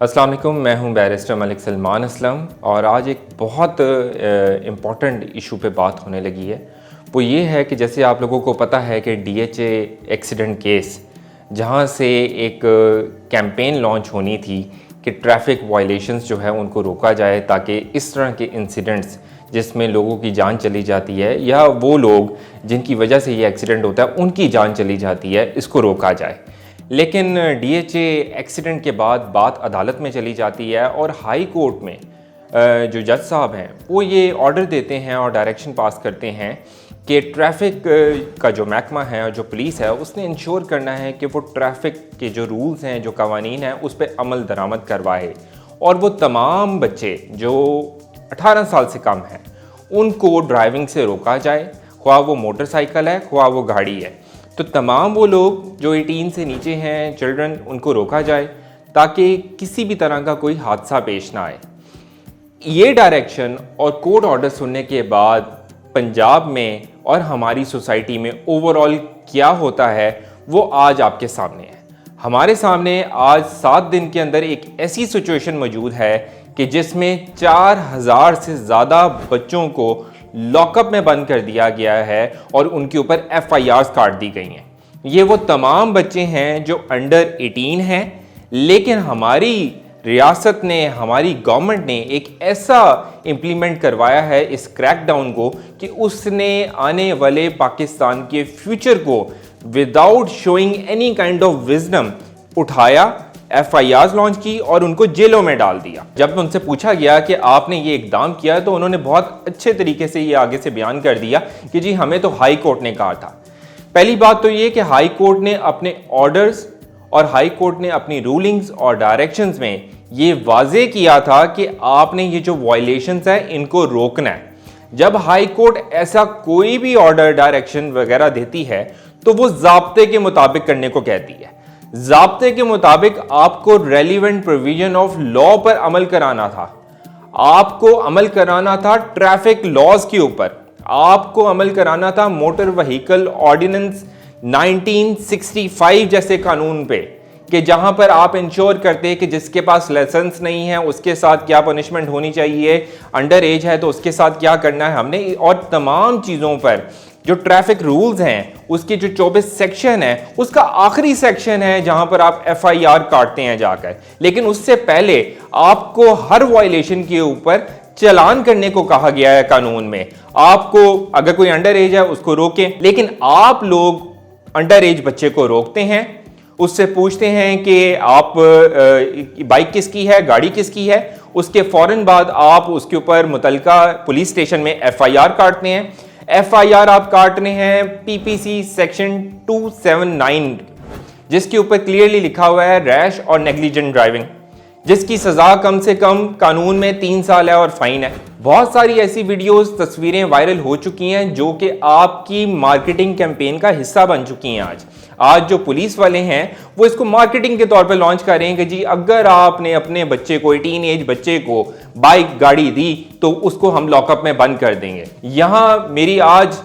अस्सलाम वालेकुम, मैं हूं बैरिस्टर मलिक सलमान असलम और आज एक बहुत इम्पॉर्टेंट इशू पे बात होने लगी है। वो ये है कि जैसे आप लोगों को पता है कि DHA एक्सीडेंट केस जहां से एक कैंपेन लॉन्च होनी थी कि ट्रैफिक वायलेशंस जो है उनको रोका जाए ताकि इस तरह के इंसिडेंट्स जिसमें लोगों की जान चली जाती है या वो लोग जिनकी वजह से ये एक्सीडेंट होता है उनकी जान चली जाती है, इसको रोका जाए। लेकिन DHA एक्सीडेंट के बाद बात अदालत में चली जाती है और हाई कोर्ट में जो जज साहब हैं वो ये ऑर्डर देते हैं और डायरेक्शन पास करते हैं कि ट्रैफिक का जो महकमा है और जो पुलिस है उसने इंश्योर करना है कि वो ट्रैफिक के जो रूल्स हैं, जो कवानीन हैं, उस पर अमल दरामद करवाए और वो तमाम बच्चे जो 18 साल से कम हैं उनको ड्राइविंग से रोका जाए, ख्वाह वो मोटरसाइकिल है ख्वाह वो गाड़ी है। तो तमाम वो लोग जो 18 से नीचे हैं, चिल्ड्रन, उनको रोका जाए ताकि किसी भी तरह का कोई हादसा पेश ना आए। ये डायरेक्शन और कोर्ट ऑर्डर सुनने के बाद पंजाब में और हमारी सोसाइटी में ओवरऑल क्या होता है वो आज आपके सामने है। हमारे सामने आज 7 दिन के अंदर एक ऐसी सिचुएशन मौजूद है कि जिसमें 4000 से ज़्यादा बच्चों को लॉकअप में बंद कर दिया गया है और उनके ऊपर FIRs काट दी गई हैं। ये वो तमाम बच्चे हैं जो अंडर 18 हैं, लेकिन हमारी रियासत ने, हमारी गवर्नमेंट ने एक ऐसा इम्प्लीमेंट करवाया है इस क्रैकडाउन को कि उसने आने वाले पाकिस्तान के फ्यूचर को without showing any kind of wisdom उठाया, FIRs लॉन्च की और उनको जेलों में डाल दिया। जब उनसे पूछा गया कि आपने ये इकदाम किया तो उन्होंने बहुत अच्छे तरीके से ये आगे से बयान कर दिया कि जी हमें तो हाई कोर्ट ने कहा था। पहली बात तो ये कि हाई कोर्ट ने अपने ऑर्डर्स और हाई कोर्ट ने अपनी रूलिंग्स और डायरेक्शंस में ये वाजे किया था कि आपने ये जो वायलेशंस हैं इनको रोकना है। जब हाई कोर्ट ऐसा कोई भी ऑर्डर, डायरेक्शन वगैरह देती है तो वो ज़ाब्ते के मुताबिक करने को कहती है। ज़ाब्ते के मुताबिक आपको रेलिवेंट प्रोविजन ऑफ लॉ पर अमल कराना था, आपको अमल कराना था ट्रैफिक लॉज के ऊपर, आपको अमल कराना था मोटर व्हीकल ऑर्डिनेंस 1965 जैसे कानून पे कि जहां पर आप इंश्योर करते हैं कि जिसके पास लाइसेंस नहीं है उसके साथ क्या पनिशमेंट होनी चाहिए, अंडर एज है तो उसके साथ क्या करना है हमने, और तमाम चीज़ों पर जो ट्रैफिक रूल्स हैं उसके जो 24 सेक्शन है उसका आखिरी सेक्शन है जहां पर आप FIR काटते हैं जाकर। लेकिन उससे पहले आपको हर वायलेशन के ऊपर चालान करने को कहा गया है कानून में। आपको अगर कोई अंडर एज है उसको रोकें, लेकिन आप लोग अंडर एज बच्चे को रोकते हैं, उससे पूछते हैं कि आप बाइक किसकी है, गाड़ी किसकी है, उसके फौरन बाद आप उसके ऊपर मुतलका पुलिस स्टेशन में FIR काटते हैं। FIR आप काट रहे हैं PPC सेक्शन 279 जिसके ऊपर क्लियरली लिखा हुआ है रैश और नेग्लिजेंट ड्राइविंग, जिसकी सजा कम से कम कानून में 3 साल है और फाइन है। बहुत सारी ऐसी वीडियोस, तस्वीरें वायरल हो चुकी हैं जो कि आपकी मार्केटिंग कैंपेन का हिस्सा बन चुकी हैं। आज जो पुलिस वाले हैं वो इसको मार्केटिंग के तौर पे लॉन्च कर रहे हैं कि जी अगर आपने अपने बच्चे को, 18 एज बच्चे को बाइक, गाड़ी दी तो उसको हम लॉकअप में बंद कर देंगे। यहाँ मेरी आज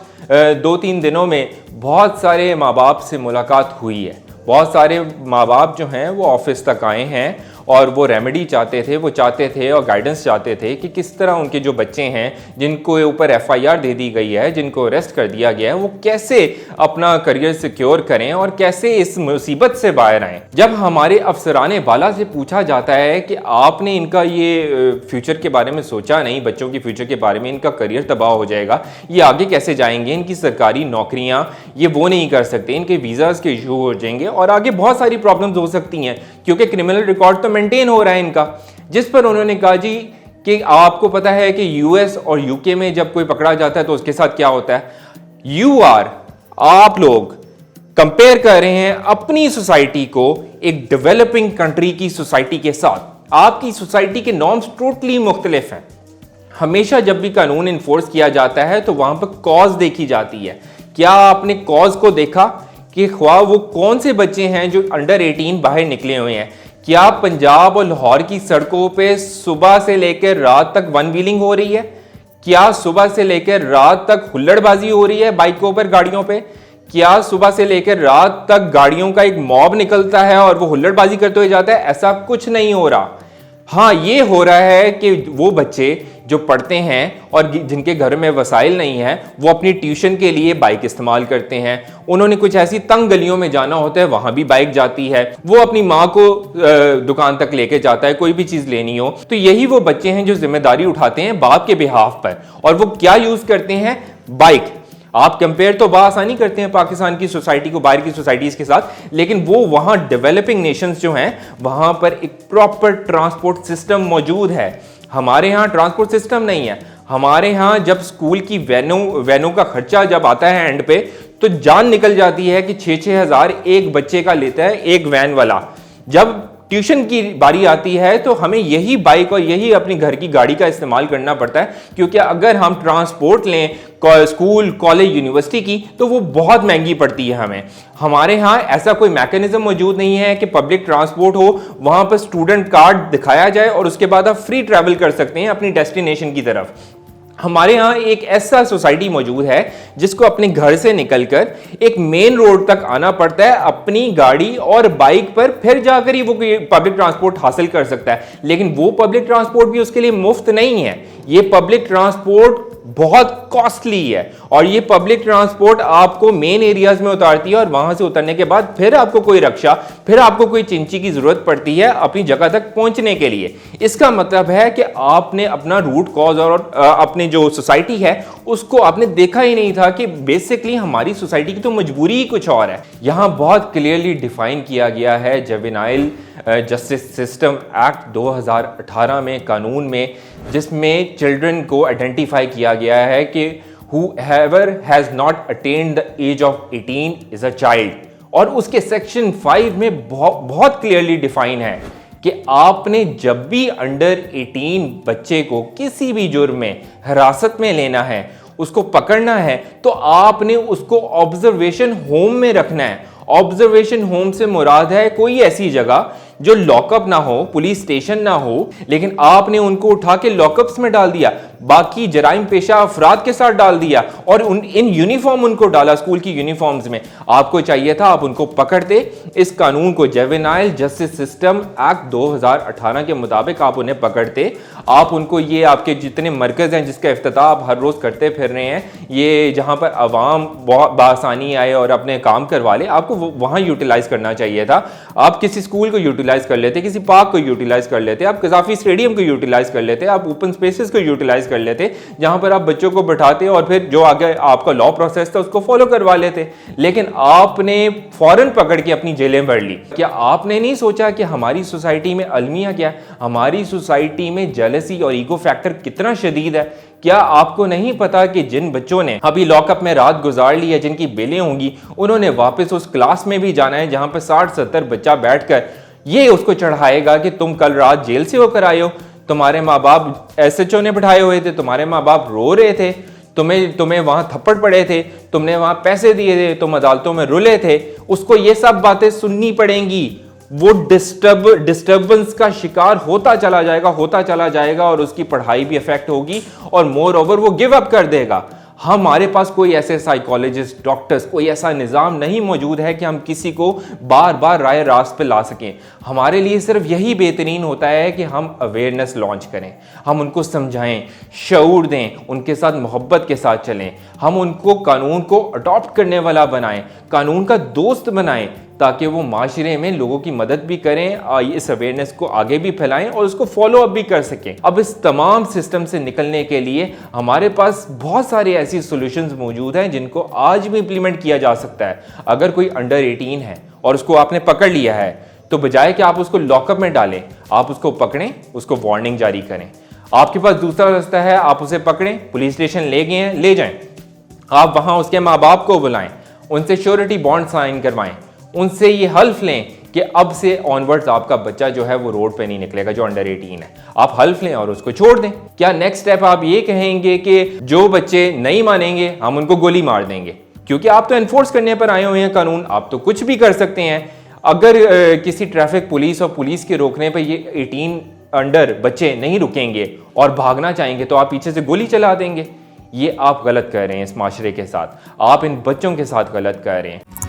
2-3 दिनों में बहुत सारे माँ बाप से मुलाकात हुई है। बहुत सारे माँ बाप जो हैं वो ऑफिस तक आए हैं और वो रेमेडी चाहते थे, वो चाहते थे और गाइडेंस चाहते थे कि किस तरह उनके जो बच्चे हैं जिनको ऊपर FIR दे दी गई है, जिनको अरेस्ट कर दिया गया है, वो कैसे अपना करियर सिक्योर करें और कैसे इस मुसीबत से बाहर आएं। जब हमारे अफसराने बाला से पूछा जाता है कि आपने इनका ये फ्यूचर के बारे में सोचा नहीं, बच्चों के फ्यूचर के बारे में, इनका करियर तबाह हो जाएगा, ये आगे कैसे जाएंगे, इनकी सरकारी नौकरियां ये वो नहीं कर सकते, इनके वीज़ाज़ के इशू हो जाएंगे और आगे बहुत सारी प्रॉब्लम्स हो सकती हैं क्योंकि क्रिमिनल रिकॉर्ड तो मेंटेन हो रहा है इनका। जिस पर उन्होंने कहा जी कि आपको पता है कि US और UK में जब कोई पकड़ा जाता है तो उसके साथ क्या होता है। आप लोग कंपेयर कर रहे हैं अपनी सोसाइटी को एक डेवलपिंग कंट्री की सोसाइटी के साथ। आपकी सोसाइटी के नॉर्म्स टोटली मुख्तलिफ हैं। हमेशा जब भी कानून इन्फोर्स किया जाता है तो वहां पर कॉज देखी जाती है। क्या आपने कॉज को देखा कि ख्वाह वो कौन से बच्चे हैं जो अंडर 18 बाहर निकले हुए हैं? क्या पंजाब और लाहौर की सड़कों पे सुबह से लेकर रात तक वन व्हीलिंग हो रही है? क्या सुबह से लेकर रात तक हुल्लड़बाजी हो रही है बाइकों पर, गाड़ियों पे? क्या सुबह से लेकर रात तक गाड़ियों का एक मॉब निकलता है और वो हुल्लड़बाजी करते हुए जाता है? ऐसा कुछ नहीं हो रहा। हाँ, ये हो रहा है कि वो बच्चे जो पढ़ते हैं और जिनके घर में वसाइल नहीं है, वो अपनी ट्यूशन के लिए बाइक इस्तेमाल करते हैं। उन्होंने कुछ ऐसी तंग गलियों में जाना होता है, वहां भी बाइक जाती है। वो अपनी माँ को दुकान तक लेके जाता है, कोई भी चीज लेनी हो। तो यही वो बच्चे हैं जो जिम्मेदारी उठाते हैं बाप के बिहाफ पर, और वो क्या यूज करते हैं? बाइक। आप कंपेयर तो बासानी करते हैं पाकिस्तान की सोसाइटी को बाहर की सोसाइटीज के साथ, लेकिन वो वहां डेवलपिंग नेशंस जो हैं वहां पर एक प्रॉपर ट्रांसपोर्ट सिस्टम मौजूद है। हमारे यहाँ ट्रांसपोर्ट सिस्टम नहीं है। हमारे यहाँ जब स्कूल की वैनों का खर्चा जब आता है एंड पे, तो जान निकल जाती है कि 6-6 हज़ार एक बच्चे का लेता है एक वैन वाला। जब ट्यूशन की बारी आती है तो हमें यही बाइक और यही अपनी घर की गाड़ी का इस्तेमाल करना पड़ता है, क्योंकि अगर हम ट्रांसपोर्ट लें स्कूल, कॉलेज, यूनिवर्सिटी की, तो वो बहुत महंगी पड़ती है हमें। हमारे यहाँ ऐसा कोई मैकेनिज्म मौजूद नहीं है कि पब्लिक ट्रांसपोर्ट हो, वहां पर स्टूडेंट कार्ड दिखाया जाए और उसके बाद आप फ्री ट्रैवल कर सकते हैं अपनी डेस्टिनेशन की तरफ। हमारे यहाँ एक ऐसा सोसाइटी मौजूद है जिसको अपने घर से निकलकर एक मेन रोड तक आना पड़ता है अपनी गाड़ी और बाइक पर, फिर जाकर ही वो पब्लिक ट्रांसपोर्ट हासिल कर सकता है। लेकिन वो पब्लिक ट्रांसपोर्ट भी उसके लिए मुफ्त नहीं है। ये पब्लिक ट्रांसपोर्ट बहुत कॉस्टली है, और ये पब्लिक ट्रांसपोर्ट आपको मेन एरियाज में उतारती है, और वहां से उतरने के बाद फिर आपको कोई रक्षा, फिर आपको कोई चिंची की जरूरत पड़ती है अपनी जगह तक पहुंचने के लिए। इसका मतलब है कि आपने अपना रूट कॉज और अपने जो सोसाइटी है उसको आपने देखा ही नहीं था कि बेसिकली हमारी सोसाइटी की तो मजबूरी ही कुछ और है। यहां बहुत क्लियरली डिफाइन किया गया है जुवेनाइल जस्टिस सिस्टम एक्ट 2018 में, कानून में, जिसमें चिल्ड्रन को आइडेंटिफाई किया गया है कि whoever has not attained the age of 18 is a child। और उसके सेक्शन 5 में बहुत क्लियरली डिफाइन है कि आपने जब भी अंडर 18 बच्चे को किसी भी जुर्म में हिरासत में लेना है, उसको पकड़ना है, तो आपने उसको ऑब्जर्वेशन होम में रखना है। ऑब्जर्वेशन होम से मुराद है कोई ऐसी जगह जो लॉकअप ना हो, पुलिस स्टेशन ना हो, लेकिन आपने उनको उठा के लॉकअप्स में डाल दिया, बाकी जराइम पेशा अफराद के साथ डाल दिया, और इन यूनिफॉर्म उनको डाला, स्कूल की यूनिफॉर्म्स में। आपको चाहिए था आप उनको पकड़ते। इस कानून को जुवेनाइल जस्टिस सिस्टम एक्ट 2018 के मुताबिक आप उन्हें पकड़ते, आप उनको, ये आपके जितने मरकज हैं जिसका इफ्तिताह आप हर रोज करते फिर रहे हैं, ये जहां पर अवाम बहुत बासानी आए और अपने काम करवा ले, आपको वहां यूटिलाइज करना चाहिए था। आप किसी स्कूल को यूटिलाइज कर लेते, किसी पार्क को यूटिलाइज कर लेते, आप कजाफी स्टेडियम को यूटिलाइज कर लेते, आप ओपन स्पेसेस को यूटिलाइज कर लेते, जहां पर आप बच्चों को बैठाते और फिर जो आगे आपका लॉ प्रोसेस था उसको फॉलो करवा लेते। लेकिन आपने फौरन पकड़ के अपनी जेलें भर ली। क्या आपने नहीं सोचा कि हमारी सोसाइटी में अलमिया क्या है? हमारी सोसाइटी में जेलसी और ईगो फैक्टर कितना शदीद है? क्या आपको नहीं पता कि जिन बच्चों ने अभी लॉकअप में रात गुजार ली है, जिनकी बेलें होंगी, उन्होंने वापस उस क्लास में भी जाना है जहां पर 60-70 बच्चा बैठकर ये उसको चढ़ाएगा कि तुम कल रात जेल से होकर आए हो, तुम्हारे माँ बाप SHO ने बिठाए हुए थे, तुम्हारे माँ बाप रो रहे थे, तुम्हें वहां थप्पड़ पड़े थे, तुमने वहां पैसे दिए थे, तुम अदालतों में रुले थे। उसको ये सब बातें सुननी पड़ेंगी। वो डिस्टर्बेंस का शिकार होता चला जाएगा और उसकी पढ़ाई भी अफेक्ट होगी, और मोर ओवर वो गिव अप कर देगा। हमारे पास कोई ऐसे साइकोलॉजिस्ट, डॉक्टर्स, कोई ऐसा निज़ाम नहीं मौजूद है कि हम किसी को बार बार राय रास्त पे ला सकें। हमारे लिए सिर्फ यही बेहतरीन होता है कि हम अवेयरनेस लॉन्च करें, हम उनको समझाएं, शऊर दें, उनके साथ मोहब्बत के साथ चलें, हम उनको कानून को अडॉप्ट करने वाला बनाएं, कानून का दोस्त बनाएं, ताकि वो माशरे में लोगों की मदद भी करें, इस अवेयरनेस को आगे भी फैलाएं और उसको फॉलो अप भी कर सकें। अब इस तमाम सिस्टम से निकलने के लिए हमारे पास बहुत सारे ऐसी सॉल्यूशंस मौजूद हैं जिनको आज भी इंप्लीमेंट किया जा सकता है। अगर कोई अंडर 18 है और उसको आपने पकड़ लिया है, तो बजाय कि आप उसको लॉकअप में डालें, आप उसको पकड़ें, उसको वार्निंग जारी करें। आपके पास दूसरा रास्ता है, आप उसे पकड़ें, पुलिस स्टेशन ले गए हैं, ले जाएं, आप वहां उसके माँ बाप को बुलाएं, उनसे श्योरिटी बॉन्ड साइन करवाएं, उनसे ये हल्फ लें कि अब से ऑनवर्ड्स आपका बच्चा जो है वो रोड पे नहीं निकलेगा जो अंडर 18 है। आप हल्फ लें और उसको छोड़ दें। क्या नेक्स्ट स्टेप आप ये कहेंगे कि जो बच्चे नहीं मानेंगे हम उनको गोली मार देंगे? क्योंकि आप तो एनफोर्स करने पर आए हुए हैं कानून, आप तो कुछ भी कर सकते हैं। अगर किसी ट्रैफिक पुलिस और पुलिस के रोकने पर ये 18 अंडर बच्चे नहीं रुकेंगे और भागना चाहेंगे तो आप पीछे से गोली चला देंगे। ये आप गलत कर रहे हैं इस माशरे के साथ, आप इन बच्चों के साथ गलत कर रहे हैं।